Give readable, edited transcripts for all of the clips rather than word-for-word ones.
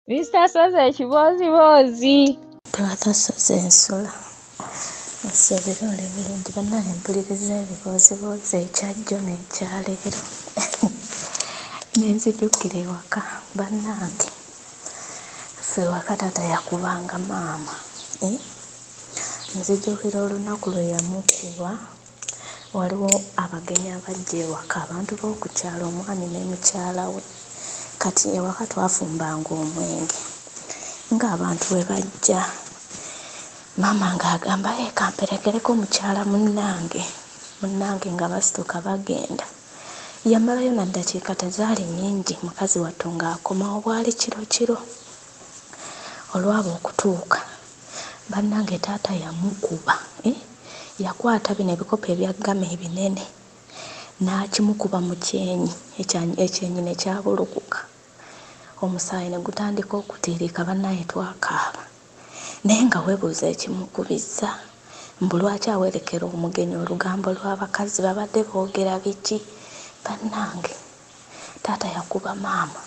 Mr. Soze ekiboozibozi. Twatasoze ensula osobera oli bulungi bannaye mpuliriza ebiboozibozi ekyajjo n'ekyaleero nenzijjukira ewaka bannange ffe ewaka taata yakubanga maama nzijjukira olunaku lwe yamukuba waliwo abagenyi abajja ewaka abantu b'okukyalo omwami ne mukyala we kati ewaka twafumbanga omwenge ng'abantu bwe bajja maama ng'agamba kamperekereko mukyala munnange nga basituka bagenda yamalayo naddakiika tezaali nnyingi mukazi wattu ng'akomawo bwali kiro olwaba okutuuka bannange taata yamukuba yakwata bino ebikopo ebya ggama ebinene n'akimukuba mu kyenyi ekyenyi ne kyabulukuka omusaayi ne gutandika okutiirika bannaye twakaaba naye nga weebuuza ekimukubizza mbu lwaki awerekera omugenyi olugambo lw'abakazi babadde boogera biki bannange taata yakuba maama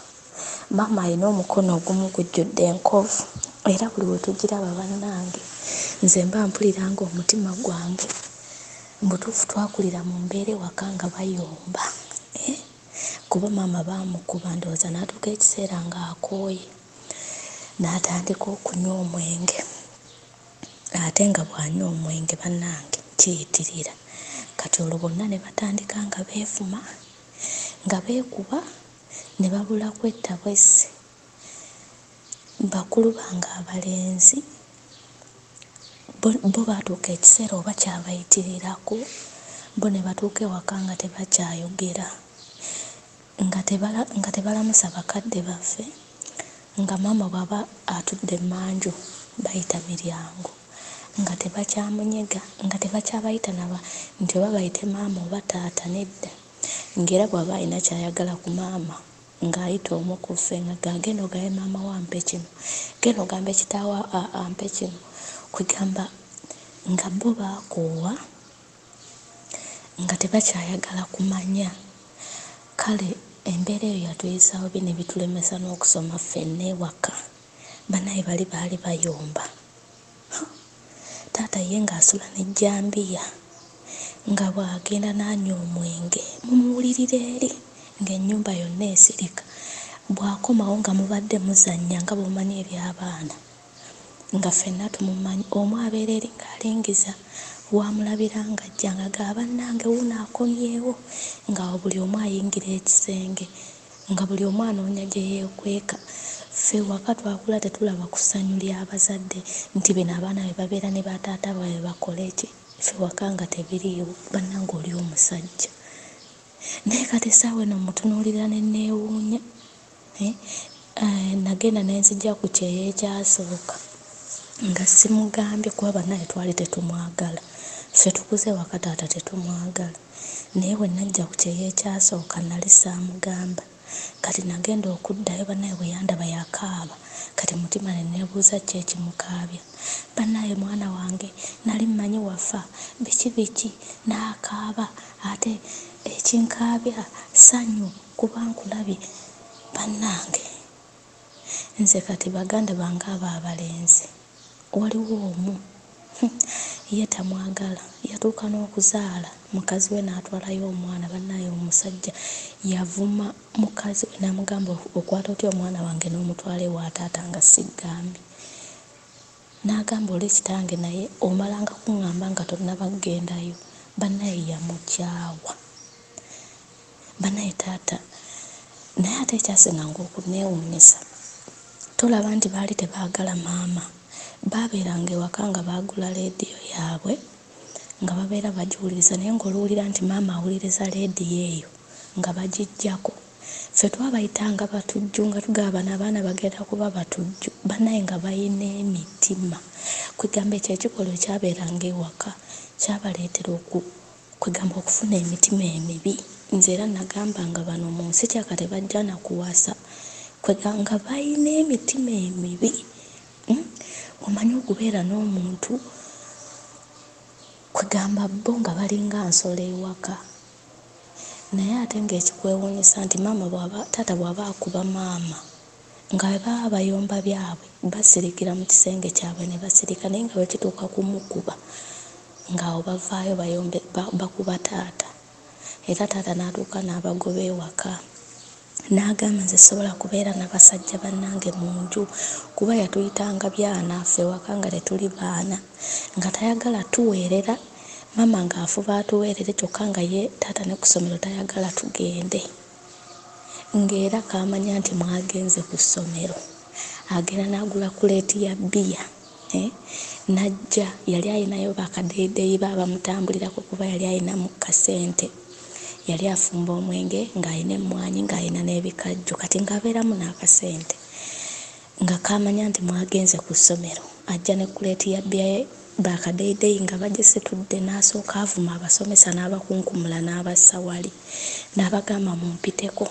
alina omukono ogumu gujjudde enkovu era buli we tugiraba bannange nze mba mpulira nga omutima gwange mutuufu twakulira mu mbeera ewaka nga bayomba kuba maama baamukuba ndowooza n'atuuka ekiseera ng'akooye n'atandika okunywa omwenge ate nga bw'anywa omwenge bannange kiyitirira kati olwo bonna ne batandika nga beevuma nga beekuba ne babula kwetta bwessi bakulu bange abalenzi bo baatuuka ekiseera oba kyabayitirirako bo ne batuuka ewaka nga tebakyayogera nga tebalamusa bakadde baffe nga maama bw'aba atudde emmanju bayita miryango nga tebakyamunyega nga tebakyabayita nti oba bayite maama oba taata nedda ng'era bw'aba alina kyayagala ku maama ng'ayita omu ku ffe nga gagenda ogabe maama wa ampe kino genda ogambe kitaawa ampe kino kwegamba nga bo baakoowa nga tebakyayagala kumanya kale embeera eyo yatuyisaawo bino ebitulemesa n'okusoma ffenna ewaka bannaye baali bayomba taata ye ng'asula n'ejjambiya nga bw'agenda n'anywa omwenge mumuwulirire eri ng'ennyumba yonna esirika bw'akomawo nga mubadde muzannya nga bw'omanyi eby'abaana nga ffenna tumumanyi omu abeera eri ng'alingiza wamulabira ng'ajja nga gabannange wuuno akomyewo nga buli omu ayingira ekisenge nga buli omu anoonya gye yeekweka ffe waka twakula tetulaba ku ssanyu ly'abazadde nti bino abaana be babeera ne bataata baabwe bakole ki ffe waka nga tebiriiwo bannange oli omusajja naye kati essaawa eno mutunuulira ne neewuunya nagenda nenzijja ku kyeyo ekyasooka nga simugambye kuba bannaye twali tetumwagala ffe tukuze waka taata tetumwagala naye bwe najja ku kyeyo ekyasooka nali saamugamba kati nagenda okuddayo bannaye bwe yandaba yakaaba kati mutima ne neebuuza ki ekimukaabya bannaye mwana wange nali mmanyi wafa biki n'akaaba ate ekinkaabya ssanyu kuba nkulabye bannange nze kati baganda bange abo abalenzi waliwo omu ye tamwagala yatuuka n'okuzaala mukazi we n'atwalayo omwana bannaye omusajja yavuma mukazi we n'amugamba okwata otya omwana wange n'omutwala ewa taata nga siggambye n'agamba oli kitange naye omalanga kuŋŋamba nga tonnabagendayo bannaye yamukyawa bannaye taata naye ate ekyasinga ng'okuneewuunyisa tolaba nti baali tebaagala maama baabeeranga ewaka nga baagula leediyo yaabwe nga babeera bagiwuliriza naye ng'oluwulira nti maama awuliriza leediyo eyo nga bagijjako ffe twabayitanga batujju nga tugaba n'abaana bagenda kuba batujju bannaye nga bayina emitima kwegamba ekyo ekikolwa ekyabeeranga ewaka kyabaleetera kwegamba okufuna emitima emibi nze era nagambanga bano mu nsi kyaka tebajja na kuwasa kweganga bayina emitima emibi omanyi okubeera n'omuntu kwegamba bo nga balinga nsolo ewaka naye ate ng'ekikwewuunyisa nti taata bw'aba akuba maama nga bwe baba bayomba byabwe basirikira mu kisenge kyabwe ne basirika, naye nga bwe kituuka kumukuba ng'awo bavaayo bayombe bakuba taata, era taata n'atuuka n'abagoba ewaka. N'agamba nze sobola kubeera n'abasajja bannange mu nju kuba yatuyitanga byana ffe ewaka nga tetuli baana, nga tayagala tuweerera, mama ng'afuba atuweerere kyokka nga ye taata ne ku ssomero tayagala tugende. Ng'era kaamanya nti mwagenze ku ssomero, agenda n'agula kuleeti ya bbiya, n'ajja. Yali ayinayo bakadeedeeyi baamutambulirako kuba yali ayinamu kasente. Yali afumba omwenge ng'alina emmwanyi ng'alina n'ebikajjo, kati ng'abeeramu n'akasente. Nga kaamanya nti mwagenze ku ssomero, ajja ne kuleeti ya bbiya ye bakadeedeeyi nga bagisitudde, n'asooka avuma abasomesa n'abakunkumula n'abassa wali, n'abagamba mumpiteko.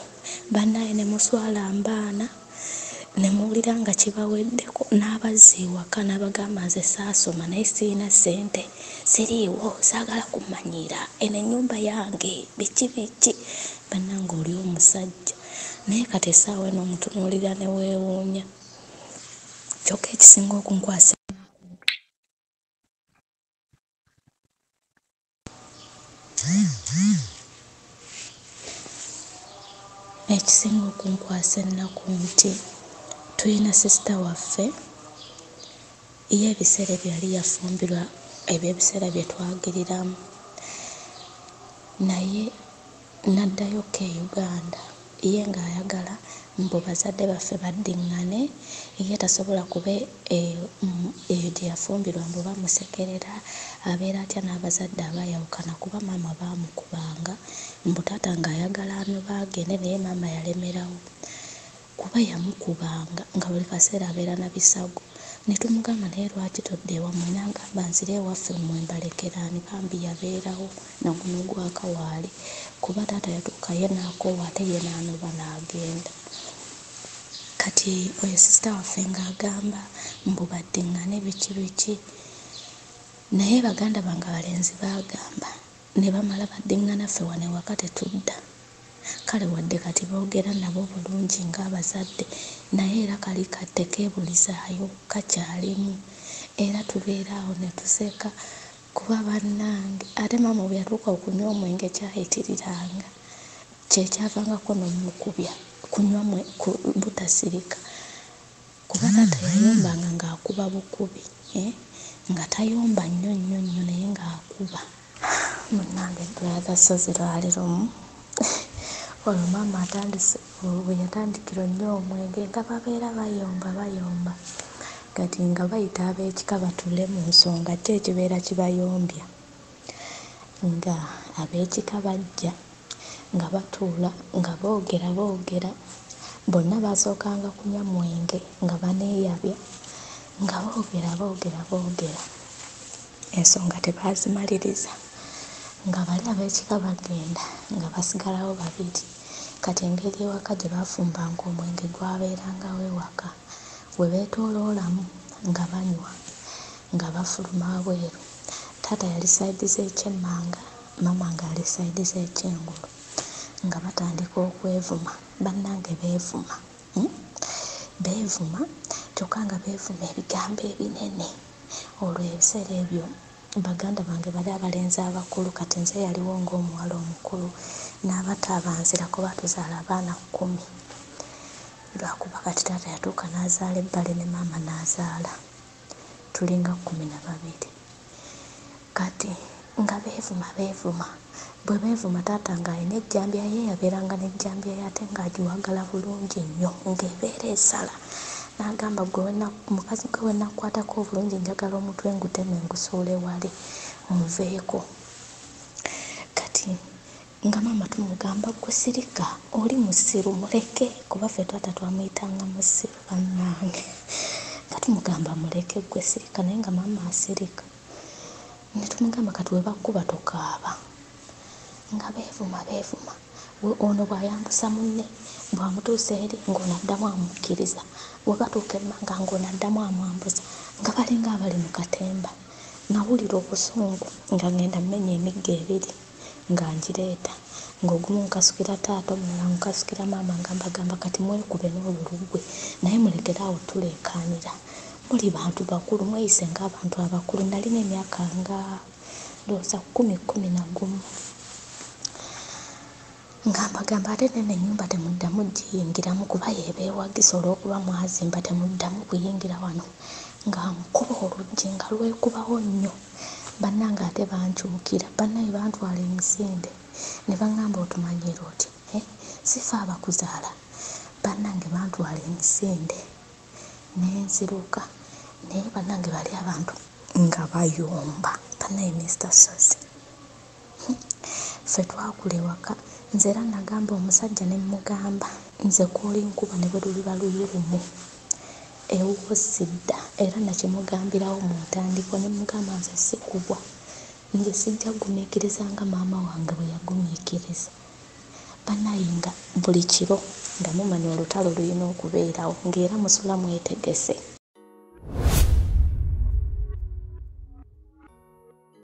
Bannaye ne muswala mbaana, ne muwulira nga kibaweddeko, n'abazza ewaka n'abagamba nze saasoma naye sirina ssente, siriiwo, saagala kumanyiira, eno ennyumba yange, biki. Bannange oli omusajja, naye kati essaawa eno omutunuulira ne weewuunya. Kyokka ekisinga okunkwasa ennaku nti tulina sisita waffe ye ebiseera ebyo yali yafumbirwa eby'ebiseera bye twagiriramu, naye n'addayoko e Uganda ye ng'ayagala mbu bazadde baffe baddiŋŋane, ye tasobola kuba eyo gye yafumbirwa mbu bamusekerera, abeera atya n'abazadde abaayawukana kuba maama baamukubanga, mbu taata ng'ayagala ano baagende naye maama yalemerawo kuba yamukubanga nga buli kaseera abeera na bisago. Ne tumugamba naye lwaki todda ewammwe, n'agamba nzire ewaffe mmwe mbalekeraani, bambi yabeerawo naguno gwakawaali kuba taata yatuuka ye n'akoowa ate ye n'anoba n'agenda. Kati oyo sisita waffe ng'agamba mbu baddiŋŋane biki, naye baganda bange abalenzi baagamba ne bamala baddiŋŋana ffe wano ewaka tetudda. Kale wadde kati boogera nabo bulungi ng'abazadde, naye era kali tekeebulizaayo, kakyalimu, era tubeera awo ne tuseka kuba bannange. Ate maama bwe yatuuka okunywa omwenge kyayitiriranga kyekyavangako n'omukubya kunywa butasirika kuba taata yayombanga ng'akuba bukubi, nga tayomba nnyo naye ng'akuba. Munnange lwagasozi lwali lumu olwo maama atandise bwe yatandikira onnyo omwenge nga babeera bayomba kati nga bayita ab'ekika batuule mu nsonga ki ekibeera kibayombya, nga ab'ekika bajja nga batuula nga boogera bonna baasookanga kunywa mwenge nga baneeyabya nga boogera ensonga tebaazimaliriza, nga bali ab'ekika bagenda nga basigalawo babiri. Kati engeri ewaka gye baafumbanga omwenge gwabeerangawo ewaka, we beetooloolamu nga banywa nga bafuluma wabweru. Taata yali sayidi z'ekyemmanga, maama ng'ali sayidi z'ekyengulu, nga batandika okwevuma. Bannange beevuma kyokka nga beevuma ebigambo ebinene. Olwo ebiseera ebyo baganda bange bali abalenzi abakulu, kati nze yaliwo ng'omuwala omukulu n'abato abanzira kuba tuzaala abaana 10. Lwakuba kati taata yatuuka n'azaala ebbale ne maama n'azaala, tulinga 12. Kati nga beevuma bwe beevuma taata ng'alina ejjambya ye, yabeeranga n'ejjambya ye ate ng'agiwagala bulungi nnyo ng'ebeera esala. N'agamba mukazi gwe we nakukwatako obulungi njagala omutwe nguteme ngusuule wali onveeko. Kati nga maama tumugamba gwe sirika, oli musiru muleke, kuba ffe taata twamuyitanga musiru bannange. Nga tumugamba muleke gwe sirika, naye nga maama asirika. Ne tumugamba kati we bakkuba tokaaba. Nga beevuma ono bw'ayambusa munne bw'amutuusa eri ng'ono addamu amukkiriza, we batuuka emmanga ng'ono addamu amwambuza, nga balinga abali mu katemba. Nawulira obusungu nga ngenda mmenya emiggo 2 nga ngireeta, ng'ogumu nkasukira taata omulala nkasukira maama nga mbagamba kati mwekube n'olulugwe naye mulekeraawo tuleekaanira muli bantu bakulu mweyise ng'abantu abakulu nalina emyaka nga ndowooza 11 nga mbagamba ate nene ennyumba temuddamu giyingiramu kuba yeebeewagisa olw'okuba mwazimba temuddamu kuyingira wano nga nkuba oluggi nga lwekubawo nnyo bannange ate bankyukira bannaye bantwala emisinde ne baŋŋamba otumanyira oti sifa abakuzaala bannange bantwala emisinde n'enziruka naye bannange bali abantu nga bayomba bannaye Mr. Sozi ffe twakula ewaka nze era nagamba omusajja ne mmugamba nze kwoli nkuba ne bwe luliba luyulumu ewoosidda era nakimugambirawo mu ntandikwa ne mugamba nze sikubwa nze sijja gumiikiriza nga maama wange bwe yagumiikiriza bannaye nga buli kiro nga mumanya olutalo lulina okubeerawo ng'era musula mwetegese